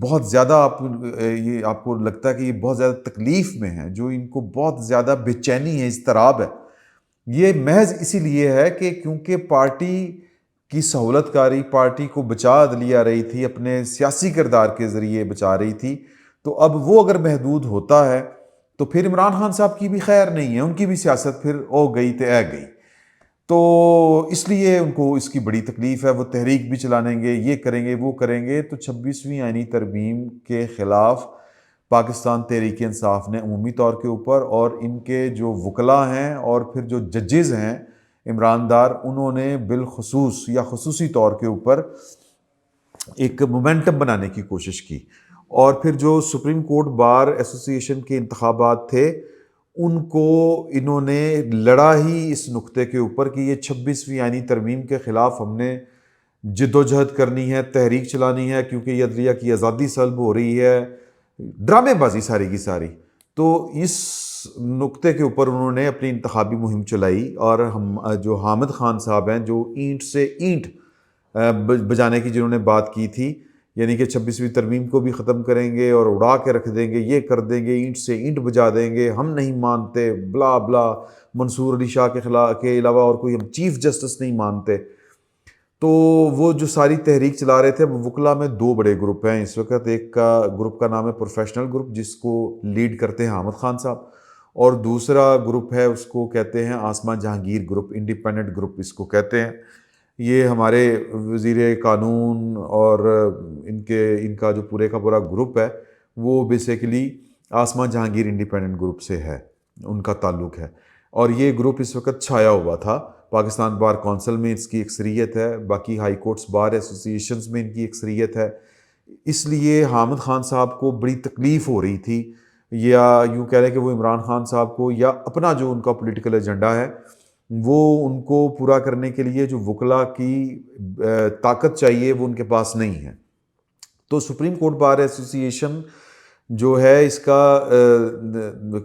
بہت زیادہ یہ آپ کو لگتا ہے کہ یہ بہت زیادہ تکلیف میں ہیں، جو ان کو بہت زیادہ بے چینی ہے، اضطراب ہے، یہ محض اسی لیے ہے کہ کیونکہ پارٹی کی سہولت کاری پارٹی کو بچا لیا رہی تھی، اپنے سیاسی کردار کے ذریعے بچا رہی تھی، تو اب وہ اگر محدود ہوتا ہے تو پھر عمران خان صاحب کی بھی خیر نہیں ہے، ان کی بھی سیاست پھر او گئی تے اے گئی۔ تو اس لیے ان کو اس کی بڑی تکلیف ہے، وہ تحریک بھی چلانیں گے، یہ کریں گے، وہ کریں گے، تو 26ویں آئینی ترمیم کے خلاف پاکستان تحریک انصاف نے عمومی طور کے اوپر، اور ان کے جو وکلاء ہیں اور پھر جو ججز ہیں عمران دار، انہوں نے بالخصوص یا خصوصی طور کے اوپر ایک مومنٹم بنانے کی کوشش کی، اور پھر جو سپریم کورٹ بار ایسوسی ایشن کے انتخابات تھے ان کو انہوں نے لڑا ہی اس نقطے کے اوپر کہ یہ 26ویں آئینی ترمیم کے خلاف ہم نے جد و جہد کرنی ہے، تحریک چلانی ہے، کیونکہ یہ عدلیہ کی آزادی سلب ہو رہی ہے، ڈرامے بازی ساری کی ساری۔ تو اس نقطے کے اوپر انہوں نے اپنی انتخابی مہم چلائی، اور ہم جو حامد خان صاحب ہیں، جو اینٹ سے اینٹ بجانے کی جنہوں نے بات کی تھی، یعنی کہ 26ویں ترمیم کو بھی ختم کریں گے اور اڑا کے رکھ دیں گے، یہ کر دیں گے، اینٹ سے اینٹ بجا دیں گے، ہم نہیں مانتے، بلا بلا، منصور علی شاہ کے علاوہ اور کوئی ہم چیف جسٹس نہیں مانتے۔ تو وہ جو ساری تحریک چلا رہے تھے، وہ وکلا میں دو بڑے گروپ ہیں اس وقت، ایک کا گروپ کا نام ہے پروفیشنل گروپ، جس کو لیڈ کرتے ہیں حامد خان صاحب، اور دوسرا گروپ ہے اس کو کہتے ہیں آسمان جہانگیر گروپ، انڈیپینڈنٹ گروپ اس کو کہتے ہیں۔ یہ ہمارے وزیر قانون اور ان کا جو پورے کا پورا گروپ ہے وہ بیسیکلی آسمان جہانگیر انڈیپینڈنٹ گروپ سے ہے، ان کا تعلق ہے، اور یہ گروپ اس وقت چھایا ہوا تھا۔ پاکستان بار کونسل میں اس کی اکثریت ہے، باقی ہائی کورٹس بار ایسوسی ایشنز میں ان کی اکثریت ہے، اس لیے حامد خان صاحب کو بڑی تکلیف ہو رہی تھی، یا یوں کہہ لیں کہ وہ عمران خان صاحب کو، یا اپنا جو ان کا پولیٹیکل ایجنڈا ہے وہ ان کو پورا کرنے کے لیے جو وکلاء کی طاقت چاہیے وہ ان کے پاس نہیں ہے۔ تو سپریم کورٹ بار ایسوسی ایشن جو ہے اس کا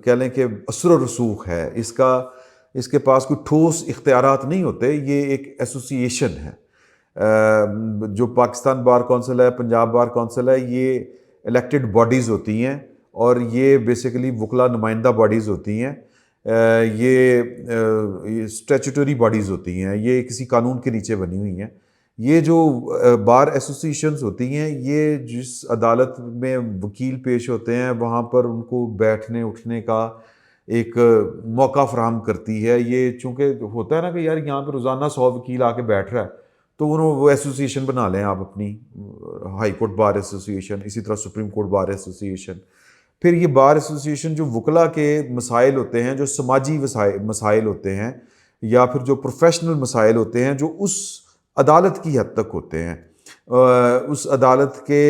کہہ لیں کہ اثر و رسوخ ہے، اس کے پاس کوئی ٹھوس اختیارات نہیں ہوتے، یہ ایک ایسوسی ایشن ہے۔ جو پاکستان بار کونسل ہے، پنجاب بار کونسل ہے، یہ الیکٹڈ باڈیز ہوتی ہیں، اور یہ بیسیکلی وکلاء نمائندہ باڈیز ہوتی ہیں، یہ اسٹیچوٹری باڈیز ہوتی ہیں، یہ کسی قانون کے نیچے بنی ہوئی ہیں۔ یہ جو بار ایسوسی ایشنز ہوتی ہیں، یہ جس عدالت میں وکیل پیش ہوتے ہیں وہاں پر ان کو بیٹھنے اٹھنے کا ایک موقع فراہم کرتی ہے۔ یہ چونکہ ہوتا ہے نا کہ یار یہاں پہ روزانہ 100 وکیل آ کے بیٹھ رہا ہے، تو وہ ایسوسی ایشن بنا لیں آپ اپنی، ہائی کورٹ بار ایسوسی ایشن، اسی طرح سپریم کورٹ بار ایسوسی ایشن۔ پھر یہ بار ایسوسی ایشن جو وکلاء کے مسائل ہوتے ہیں، جو سماجی مسائل ہوتے ہیں، یا پھر جو پروفیشنل مسائل ہوتے ہیں، جو اس عدالت کی حد تک ہوتے ہیں، اس عدالت کے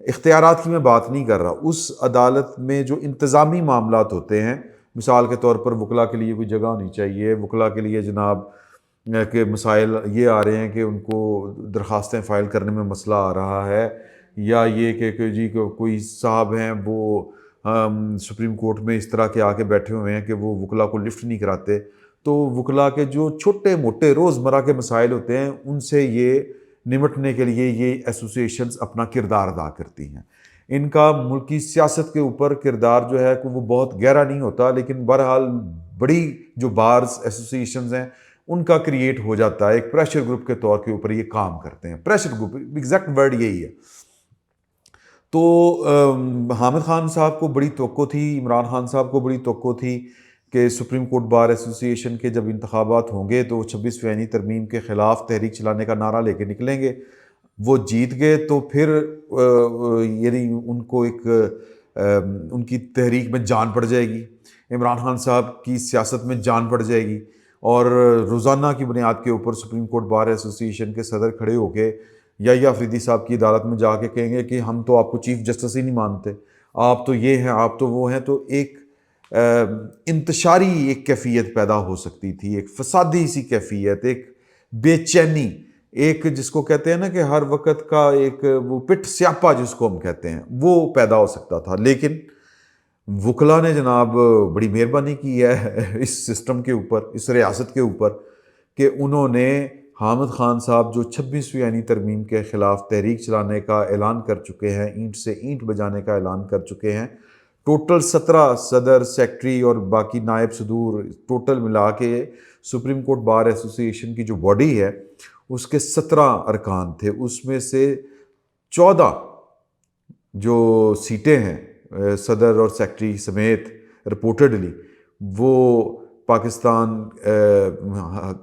اختیارات کی میں بات نہیں کر رہا، اس عدالت میں جو انتظامی معاملات ہوتے ہیں، مثال کے طور پر وکلاء کے لیے کوئی جگہ ہونی چاہیے، وکلاء کے لیے جناب کہ مسائل یہ آ رہے ہیں کہ ان کو درخواستیں فائل کرنے میں مسئلہ آ رہا ہے، یا یہ کہ جی کوئی صاحب ہیں وہ سپریم کورٹ میں اس طرح کے آ کے بیٹھے ہوئے ہیں کہ وہ وکلاء کو لفٹ نہیں کراتے، تو وکلاء کے جو چھوٹے موٹے روزمرہ کے مسائل ہوتے ہیں ان سے یہ نمٹنے کے لیے یہ ایسوسی ایشنز اپنا کردار ادا کرتی ہیں۔ ان کا ملکی سیاست کے اوپر کردار جو ہے کہ وہ بہت گہرا نہیں ہوتا، لیکن بہرحال بڑی جو بارز ایسوسی ایشنز ہیں ان کا کریٹ ہو جاتا ہے، ایک پریشر گروپ کے طور کے اوپر یہ کام کرتے ہیں۔ پریشر گروپ ایگزیکٹ ورڈ یہی ہے۔ تو حامد خان صاحب کو بڑی توقع تھی، عمران خان صاحب کو بڑی توقع تھی کہ سپریم کورٹ بار ایسوسی ایشن کے جب انتخابات ہوں گے تو 26ویں آئینی ترمیم کے خلاف تحریک چلانے کا نعرہ لے کے نکلیں گے، وہ جیت گئے تو پھر یعنی ان کو ایک ان کی تحریک میں جان پڑ جائے گی، عمران خان صاحب کی سیاست میں جان پڑ جائے گی، اور روزانہ کی بنیاد کے اوپر سپریم کورٹ بار ایسوسی ایشن کے صدر کھڑے ہو کے یا افریدی صاحب کی عدالت میں جا کے کہیں گے کہ ہم تو آپ کو چیف جسٹس ہی نہیں مانتے، آپ تو یہ ہیں، آپ تو وہ ہیں، تو ایک انتشاری ایک کیفیت پیدا ہو سکتی تھی، ایک فسادی سی کیفیت، ایک بے چینی، ایک جس کو کہتے ہیں نا کہ ہر وقت کا ایک وہ پٹ سیاپا جس کو ہم کہتے ہیں، وہ پیدا ہو سکتا تھا۔ لیکن وکلاء نے جناب بڑی مہربانی کی ہے اس سسٹم کے اوپر، اس ریاست کے اوپر، کہ انہوں نے حامد خان صاحب جو 26ویں آئینی ترمیم کے خلاف تحریک چلانے کا اعلان کر چکے ہیں، اینٹ سے اینٹ بجانے کا اعلان کر چکے ہیں. ٹوٹل 17 صدر، سیکٹری اور باقی نائب صدور ٹوٹل ملا کے سپریم کورٹ بار ایسوسی ایشن کی جو باڈی ہے اس کے 17 ارکان تھے. اس میں سے 14 جو سیٹیں ہیں صدر اور سیکٹری سمیت رپورٹڈلی وہ پاکستان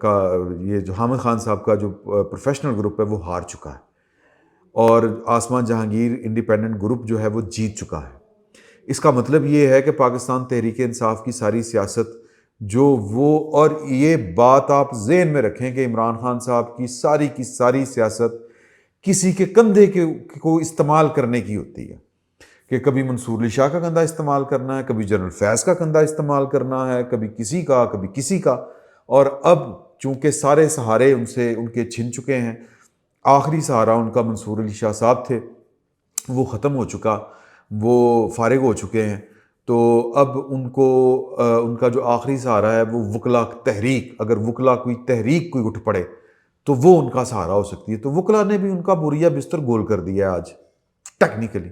کا یہ جو حامد خان صاحب کا جو پروفیشنل گروپ ہے وہ ہار چکا ہے، اور آسمان جہانگیر انڈیپینڈنٹ گروپ جو ہے وہ جیت چکا ہے. اس کا مطلب یہ ہے کہ پاکستان تحریک انصاف کی ساری سیاست جو وہ، اور یہ بات آپ ذہن میں رکھیں کہ عمران خان صاحب کی ساری سیاست کسی کے کندھے کو استعمال کرنے کی ہوتی ہے، کہ کبھی منصور علی شاہ کا کندھا استعمال کرنا ہے، کبھی جنرل فیض کا کندھا استعمال کرنا ہے، کبھی کسی کا. اور اب چونکہ سارے سہارے ان کے چھن چکے ہیں، آخری سہارا ان کا منصور علی شاہ صاحب تھے، وہ ختم ہو چکا، وہ فارغ ہو چکے ہیں. تو اب ان کا جو آخری سہارا ہے وہ وکلا تحریک، اگر وکلا کوئی تحریک کوئی اٹھ پڑے تو وہ ان کا سہارا ہو سکتی ہے. تو وکلا نے بھی ان کا بوریا بستر گول کر دیا ہے آج ٹیکنیکلی.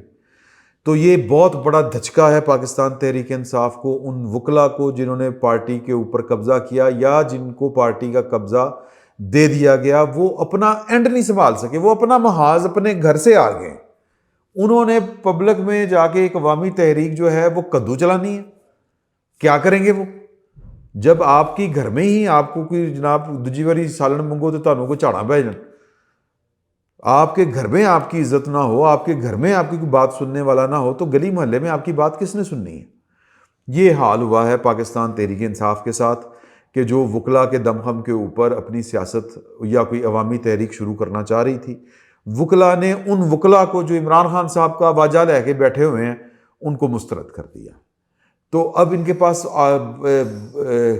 تو یہ بہت بڑا دھچکا ہے پاکستان تحریک انصاف کو، ان وکلا کو جنہوں نے پارٹی کے اوپر قبضہ کیا یا جن کو پارٹی کا قبضہ دے دیا گیا. وہ اپنا اینڈ نہیں سنبھال سکے، وہ اپنا محاذ اپنے گھر سے آ گئے. انہوں نے پبلک میں جا کے ایک عوامی تحریک جو ہے وہ کدو چلانی ہے. کیا کریں گے وہ، جب آپ کی گھر میں ہی آپ کو کوئی جناب دوجی باری سالن منگو تو تانوں کو جھاڑا پہ جان، آپ کے گھر میں آپ کی عزت نہ ہو، آپ کے گھر میں آپ کی کوئی بات سننے والا نہ ہو تو گلی محلے میں آپ کی بات کس نے سننی ہے. یہ حال ہوا ہے پاکستان تحریک انصاف کے ساتھ کہ جو وکلا کے دمخم کے اوپر اپنی سیاست یا کوئی عوامی تحریک شروع کرنا چاہ رہی تھی، وکلا نے ان وکلا کو جو عمران خان صاحب کا واجہ لے کے بیٹھے ہوئے ہیں ان کو مسترد کر دیا. تو اب ان کے پاس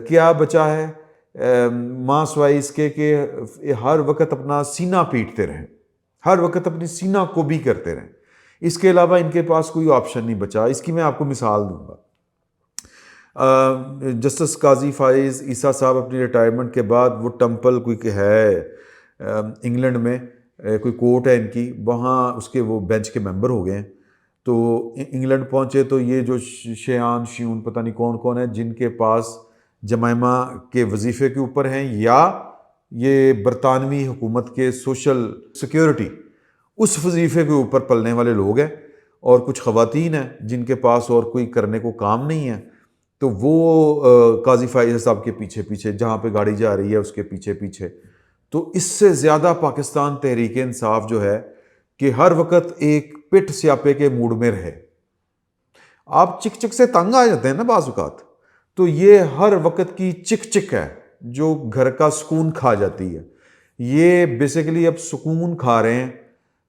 کیا بچا ہے ماں سوائے اس کے کہ ہر وقت اپنا سینہ پیٹتے رہیں، ہر وقت اپنی سینہ کو بھی کرتے رہیں. اس کے علاوہ ان کے پاس کوئی آپشن نہیں بچا. اس کی میں آپ کو مثال دوں گا. جسٹس قاضی فائز عیسیٰ صاحب اپنی ریٹائرمنٹ کے بعد وہ ٹمپل کوئی ہے انگلینڈ میں کوئی کورٹ ہے ان کی، وہاں اس کے وہ بینچ کے ممبر ہو گئے ہیں. تو انگلینڈ پہنچے تو یہ جو شیون پتہ نہیں کون کون ہے جن کے پاس جمائمہ کے وظیفے کے اوپر ہیں یا یہ برطانوی حکومت کے سوشل سیکیورٹی اس وظیفے کے اوپر پلنے والے لوگ ہیں، اور کچھ خواتین ہیں جن کے پاس اور کوئی کرنے کو کام نہیں ہے. تو وہ قاضی فائز صاحب کے پیچھے جہاں پہ گاڑی جا رہی ہے اس کے پیچھے. تو اس سے زیادہ پاکستان تحریک انصاف جو ہے کہ ہر وقت ایک پٹ سیاپے کے موڈ میں رہے. آپ چک سے تنگ آ جاتے ہیں نا بعض اوقات، تو یہ ہر وقت کی چک ہے جو گھر کا سکون کھا جاتی ہے. یہ بیسیکلی اب سکون کھا رہے ہیں،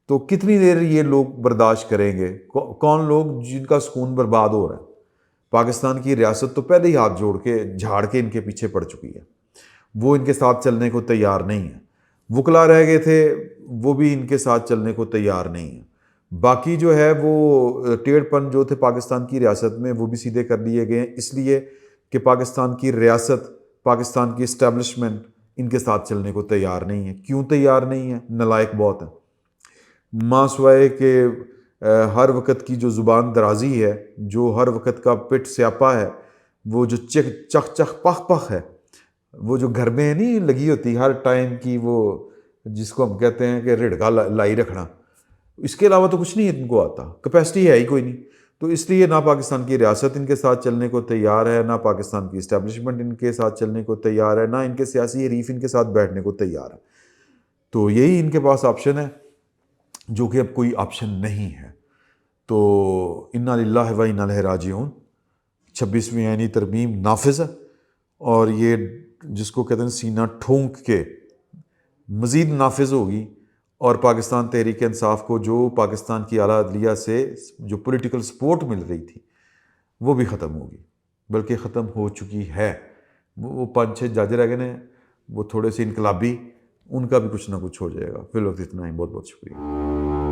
تو کتنی دیر یہ لوگ برداشت کریں گے؟ کون لوگ جن کا سکون برباد ہو رہا ہے. پاکستان کی ریاست تو پہلے ہی ہاتھ جوڑ کے جھاڑ کے ان کے پیچھے پڑ چکی ہے، وہ ان کے ساتھ چلنے کو تیار نہیں ہے. وکلا رہ گئے تھے، وہ بھی ان کے ساتھ چلنے کو تیار نہیں ہے. باقی جو ہے وہ ٹیڑھ پن جو تھے پاکستان کی ریاست میں وہ بھی سیدھے کر لیے گئے، اس لیے کہ پاکستان کی ریاست، پاکستان کی اسٹیبلشمنٹ ان کے ساتھ چلنے کو تیار نہیں ہے. کیوں تیار نہیں ہے؟ نالائق بہت ہیں. ماں سوائے کہ ہر وقت کی جو زبان درازی ہے، جو ہر وقت کا پٹ سیاپا ہے، وہ جو چخ پخ ہے، وہ جو گھر میں نہیں لگی ہوتی ہر ٹائم کی، وہ جس کو ہم کہتے ہیں کہ رڑکا لائی رکھنا، اس کے علاوہ تو کچھ نہیں ان کو آتا، کیپیسٹی ہے ہی کوئی نہیں. تو اس لیے نہ پاکستان کی ریاست ان کے ساتھ چلنے کو تیار ہے، نہ پاکستان کی اسٹیبلشمنٹ ان کے ساتھ چلنے کو تیار ہے، نہ ان کے سیاسی حریف ان کے ساتھ بیٹھنے کو تیار ہے. تو یہی ان کے پاس آپشن ہے، جو کہ اب کوئی آپشن نہیں ہے. تو انا للہ و انا الیہ راجعون. 26ویں آئینی ترمیم نافذ ہے، اور یہ جس کو کہتے ہیں سینہ ٹھونک کے مزید نافذ ہوگی، اور پاکستان تحریک انصاف کو جو پاکستان کی اعلیٰ عدلیہ سے جو پولیٹیکل سپورٹ مل رہی تھی وہ بھی ختم ہوگی، بلکہ ختم ہو چکی ہے. وہ 5-6 جج رہ گئے ہیں، وہ تھوڑے سے انقلابی، ان کا بھی کچھ نہ کچھ ہو جائے گا. فی الوقت اتنا ہی. بہت بہت شکریہ.